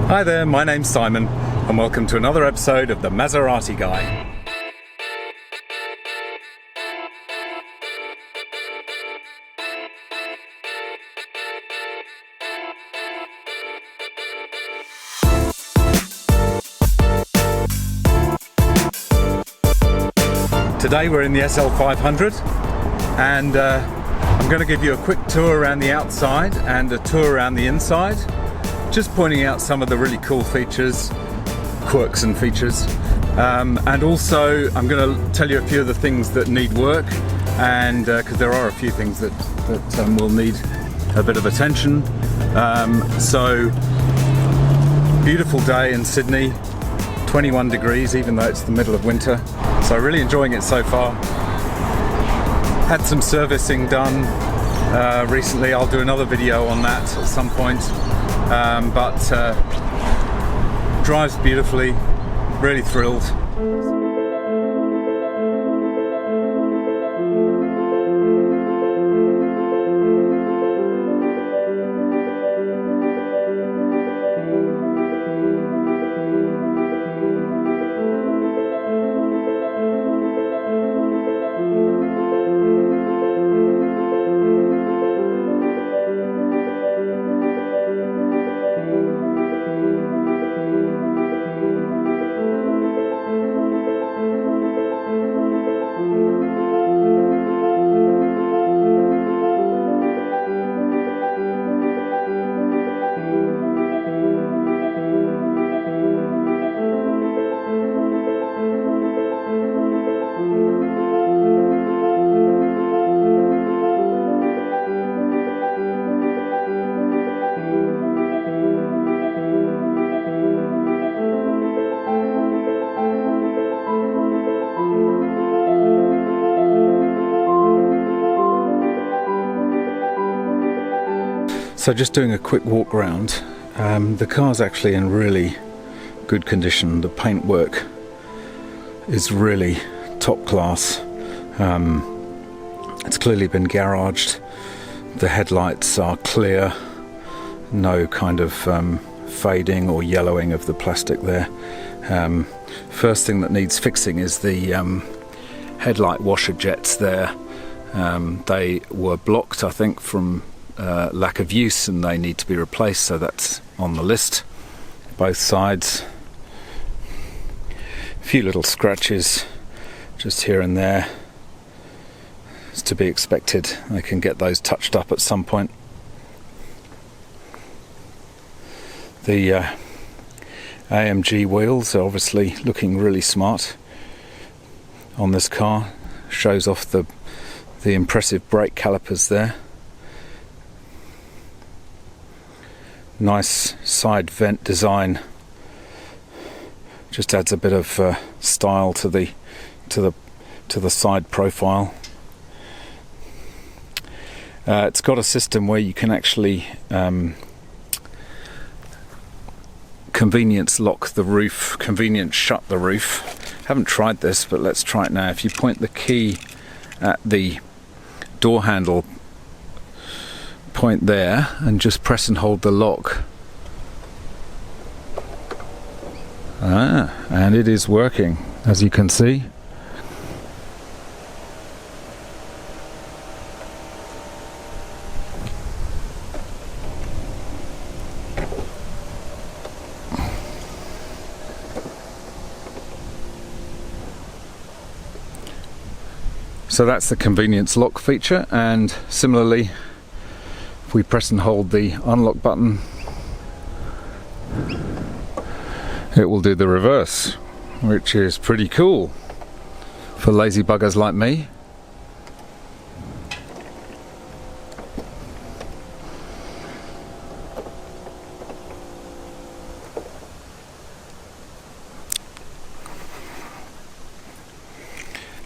Hi there, my name's Simon and welcome to another episode of the Maserati Guy. Today we're in the SL500 and I'm going to give you a quick tour around the outside and a tour around the inside, just pointing out some of the really cool features, quirks and features, and also I'm going to tell you a few of the things that need work, and because there are a few things that will need a bit of attention. So beautiful day in Sydney, 21 degrees even though it's the middle of winter, so really enjoying it so far. Had some servicing done recently. I'll do another video on that at some point, but drives beautifully, really thrilled. So just doing a quick walk around. The car's actually in really good condition. The paintwork is really top class. It's clearly been garaged. The headlights are clear, no kind of fading or yellowing of the plastic there. First thing that needs fixing is the headlight washer jets there. They were blocked, I think, from lack of use, and they need to be replaced, so that's on the list. Both sides, a few little scratches just here and there. It's to be expected. I can get those touched up at some point. The AMG wheels are obviously looking really smart on this car. Shows off the impressive brake calipers there. Nice side vent design, just adds a bit of style to the side profile. It's got a system where you can actually convenience lock the roof, convenience shut the roof. Haven't tried this, but let's try it now. If you point the key at the door handle point there and just press and hold the lock, and it is working, as you can see. So that's the convenience lock feature, and similarly if we press and hold the unlock button, it will do the reverse, which is pretty cool for lazy buggers like me.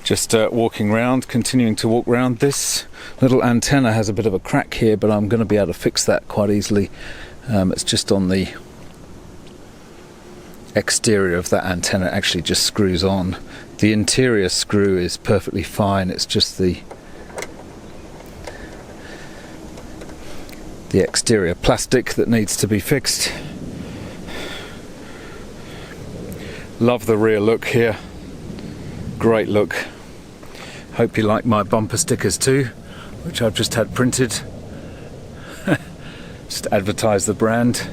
Just walking around, continuing to walk around. This little antenna has a bit of a crack here, but I'm going to be able to fix that quite easily. It's just on the exterior of that antenna. It actually just screws on. The interior screw is perfectly fine. It's just the exterior plastic that needs to be fixed. Love the rear look here. Great look. Hope you like my bumper stickers too, which I've just had printed. Just to advertise the brand.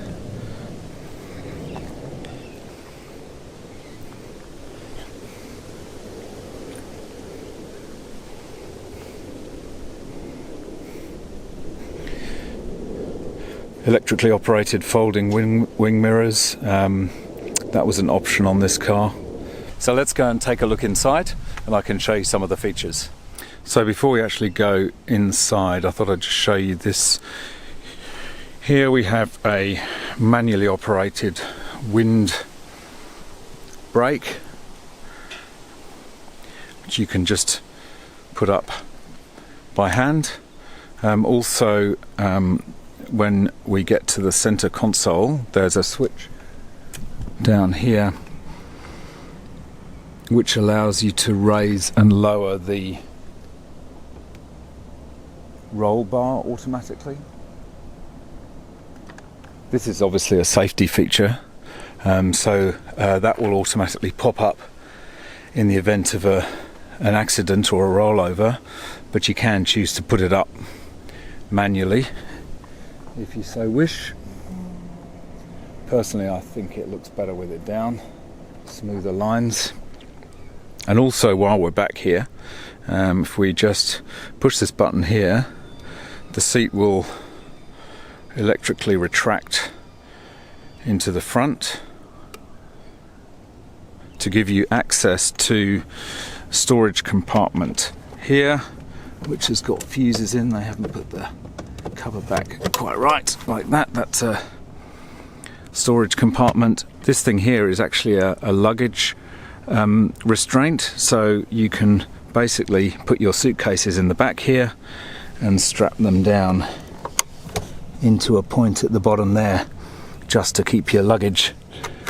Electrically operated folding wing mirrors. That was an option on this car. So let's go and take a look inside and I can show you some of the features. So before we actually go inside, I thought I'd just show you this. Here we have a manually operated wind brake, which you can just put up by hand. Also, when we get to the center console, there's a switch down here which allows you to raise and lower the roll bar automatically. This is obviously a safety feature, so that will automatically pop up in the event of an accident or a rollover, but you can choose to put it up manually if you so wish. Personally, I think it looks better with it down, smoother lines. And also, while we're back here, if we just push this button here, the seat will electrically retract into the front to give you access to storage compartment here, which has got fuses in. They haven't put the cover back quite right, like that. That's a storage compartment. This thing here is actually a luggage restraint, so you can basically put your suitcases in the back here and strap them down into a point at the bottom there, just to keep your luggage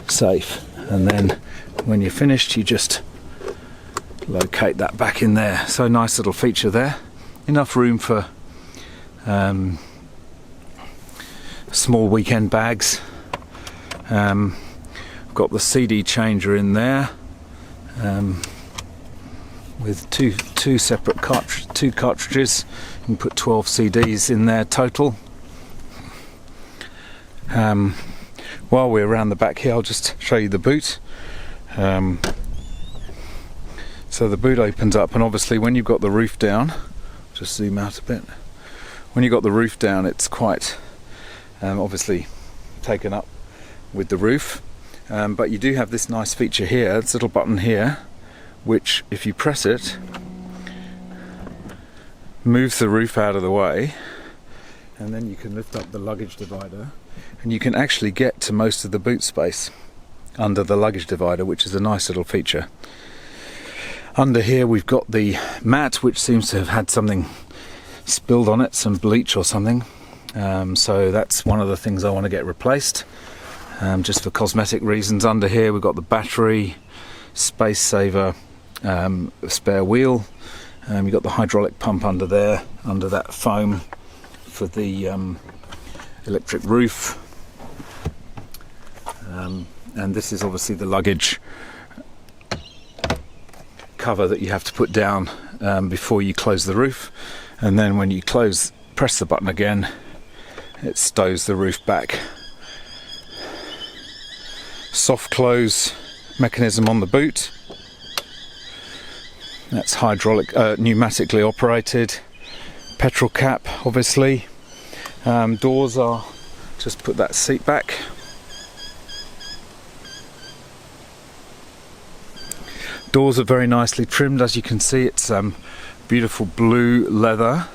safe. And then when you're finished, you just locate that back in there. So nice little feature there. Enough room for small weekend bags. Got the CD changer in there, with two separate cartridges. You can put 12 CDs in there total. While we're around the back here, I'll just show you the boot. So the boot opens up, and obviously when you've got the roof down, just zoom out a bit. When you've got the roof down, it's quite obviously taken up with the roof, but you do have this nice feature here, this little button here, which if you press it, moves the roof out of the way, and then you can lift up the luggage divider, and you can actually get to most of the boot space under the luggage divider, which is a nice little feature. Under here we've got the mat, which seems to have had something spilled on it, some bleach or something, so that's one of the things I want to get replaced, just for cosmetic reasons. Under here we've got the battery, space saver, spare wheel. You've got the hydraulic pump under there, under that foam for the electric roof, and this is obviously the luggage cover that you have to put down before you close the roof, and then when you press the button again, it stows the roof back. Soft close mechanism on the boot. That's hydraulic, pneumatically operated. Petrol cap, obviously. Doors are, just put that seat back. Doors are very nicely trimmed, as you can see. It's beautiful blue leather,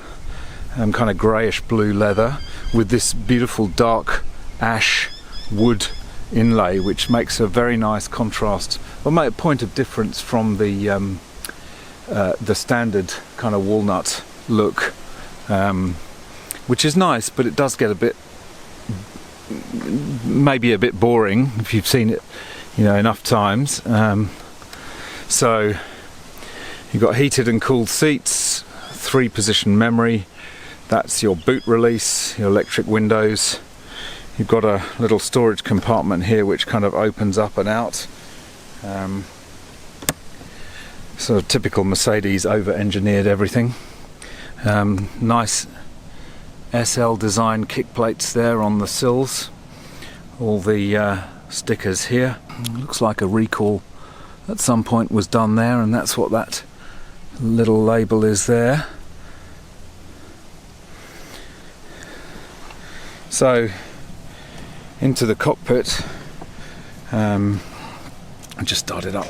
kind of greyish blue leather, with this beautiful dark ash wood inlay, which makes a very nice contrast, or make a point of difference from the standard kind of walnut look, which is nice, but it does get a bit, maybe a bit boring if you've seen it, enough times. So you've got heated and cooled seats, 3-position memory. That's your boot release, your electric windows. You've got a little storage compartment here which kind of opens up and out. Sort of typical Mercedes, over-engineered everything. Nice SL design kick plates there on the sills. All the stickers here. Looks like a recall at some point was done there, and that's what that little label is there. So into the cockpit. I just started up.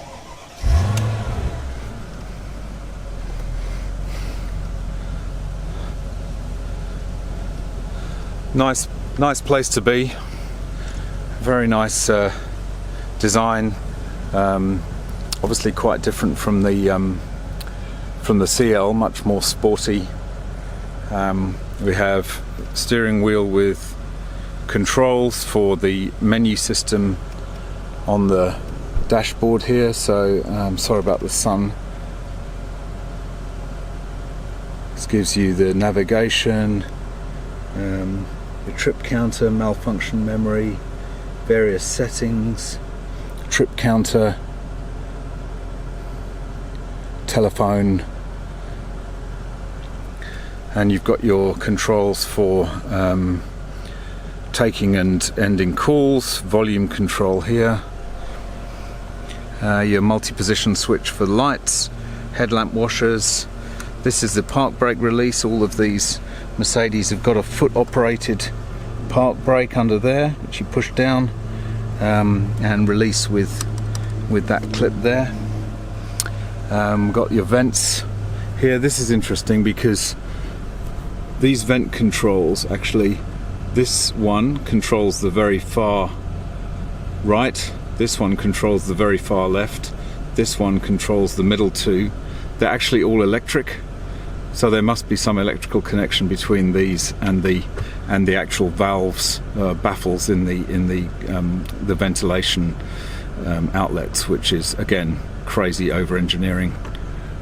Nice place to be. Very nice design. Obviously quite different from the CL, much more sporty. We have steering wheel with controls for the menu system on the dashboard here. So sorry about the sun. This gives you the navigation, the trip counter, malfunction memory, various settings, trip counter, telephone, and you've got your controls for taking and ending calls, volume control here, your multi-position switch for lights, headlamp washers. This is the park brake release. All of these Mercedes have got a foot operated park brake under there, which you push down and release with that clip there. Got your vents here. This is interesting because these vent controls, actually, this one controls the very far right, this one controls the very far left, this one controls the middle two. They're actually all electric, so there must be some electrical connection between these and the actual valves, baffles in the ventilation outlets, which is again crazy over engineering.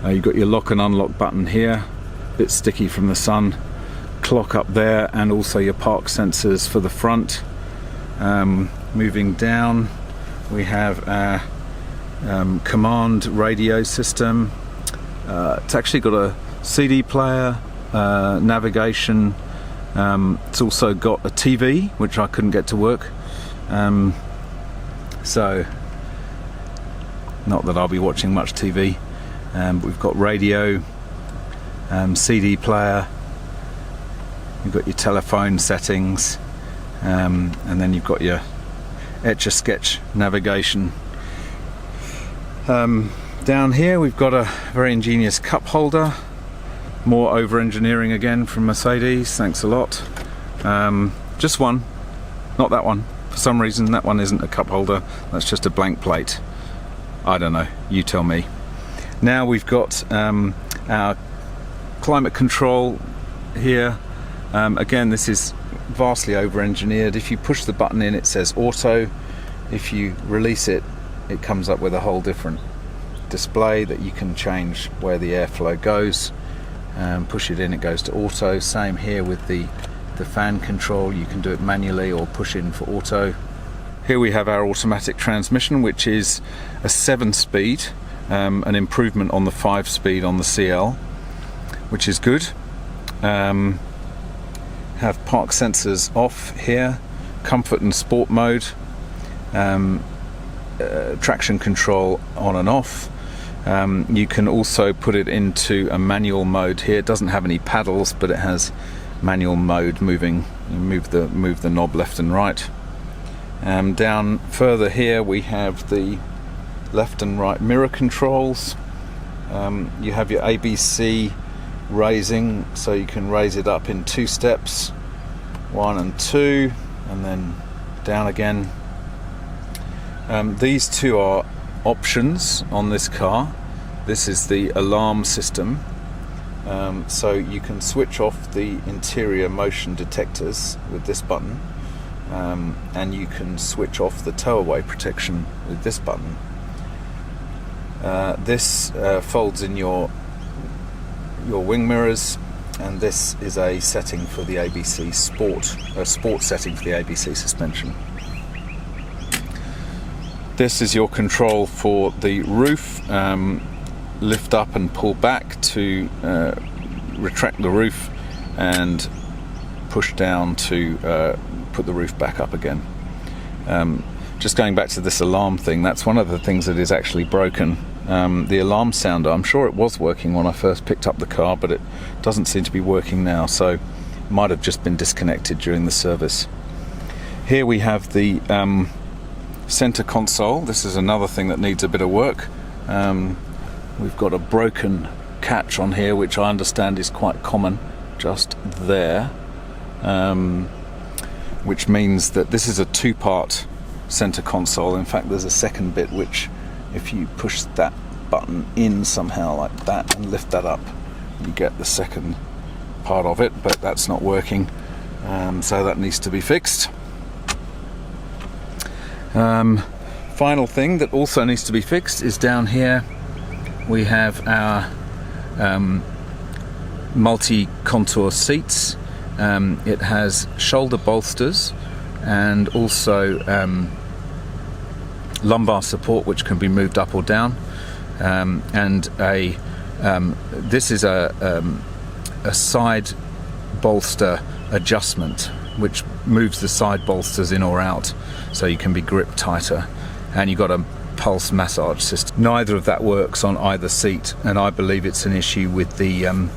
You've got your lock and unlock button here, a bit sticky from the sun, clock up there, and also your park sensors for the front. Moving down, we have our command radio system. It's actually got a CD player, navigation. It's also got a TV, which I couldn't get to work. So, not that I'll be watching much TV. But we've got radio, CD player. You've got your telephone settings, and then you've got your Etch-a-Sketch navigation. Down here we've got a very ingenious cup holder. More over-engineering again from Mercedes, thanks a lot. Just one, not that one. For some reason that one isn't a cup holder, that's just a blank plate. I don't know, you tell me. Now we've got our climate control here. Again, this is vastly over-engineered. If you push the button in, it says auto. If you release it, it comes up with a whole different display that you can change where the airflow goes. Push it in, it goes to auto. Same here with the fan control. You can do it manually or push in for auto. Here we have our automatic transmission, which is a 7-speed, an improvement on the 5-speed on the CL, which is good. Have park sensors off here, comfort and sport mode, traction control on and off. You can also put it into a manual mode here. It doesn't have any paddles, but it has manual mode moving. You move the knob left and right. Down further here we have the left and right mirror controls. You have your ABC raising, so you can raise it up in 2 steps, 1 and 2, and then down again. These two are options on this car. This is the alarm system, so you can switch off the interior motion detectors with this button, and you can switch off the tow-away protection with this button. This folds in your wing mirrors, and this is a setting for the ABC Sport, a sport setting for the ABC suspension. This is your control for the roof. Lift up and pull back to retract the roof, and push down to put the roof back up again. Just going back to this alarm thing, that's one of the things that is actually broken. The alarm sounder, I'm sure it was working when I first picked up the car, but it doesn't seem to be working now, so it might have just been disconnected during the service. Here we have the center console. This is another thing that needs a bit of work. We've got a broken catch on here, which I understand is quite common, just there, which means that this is a two-part center console. In fact, there's a second bit which, if you push that button in somehow like that and lift that up, you get the second part of it, but that's not working, so that needs to be fixed. Final thing that also needs to be fixed is down here. We have our multi-contour seats. It has shoulder bolsters and also lumbar support, which can be moved up or down, and this is a side bolster adjustment, which moves the side bolsters in or out so you can be gripped tighter, and you've got a pulse massage system. Neither of that works on either seat, and I believe it's an issue with the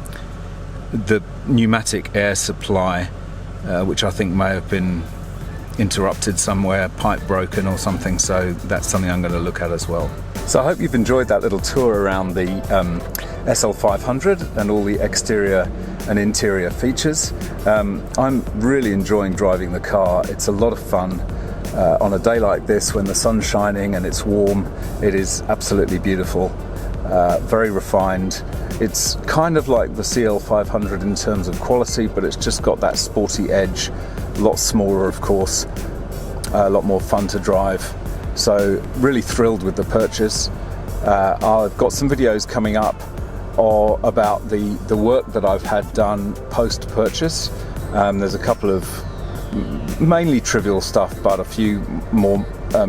pneumatic air supply, which I think may have been interrupted somewhere, pipe broken or something, so that's something I'm going to look at as well. So I hope you've enjoyed that little tour around the SL500 and all the exterior and interior features. I'm really enjoying driving the car. It's a lot of fun. On a day like this, when the sun's shining and it's warm, it is absolutely beautiful, very refined. It's kind of like the CL500 in terms of quality, but it's just got that sporty edge, a lot smaller of course, a lot more fun to drive. So really thrilled with the purchase. I've got some videos coming up about the work that I've had done post-purchase. There's a couple of mainly trivial stuff, but a few more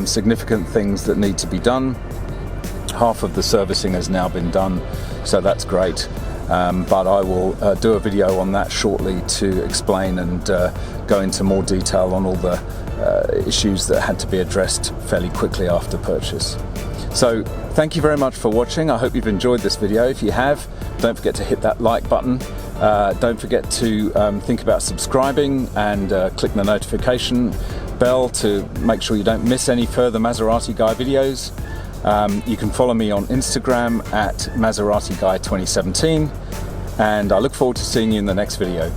significant things that need to be done. Half of the servicing has now been done, so that's great, but I will do a video on that shortly to explain and go into more detail on all the issues that had to be addressed fairly quickly after purchase. So thank you very much for watching. I hope you've enjoyed this video. If you have, don't forget to hit that like button. Don't forget to think about subscribing and click the notification bell to make sure you don't miss any further Maserati Guy videos. You can follow me on Instagram at Maserati Guy 2017, and I look forward to seeing you in the next video.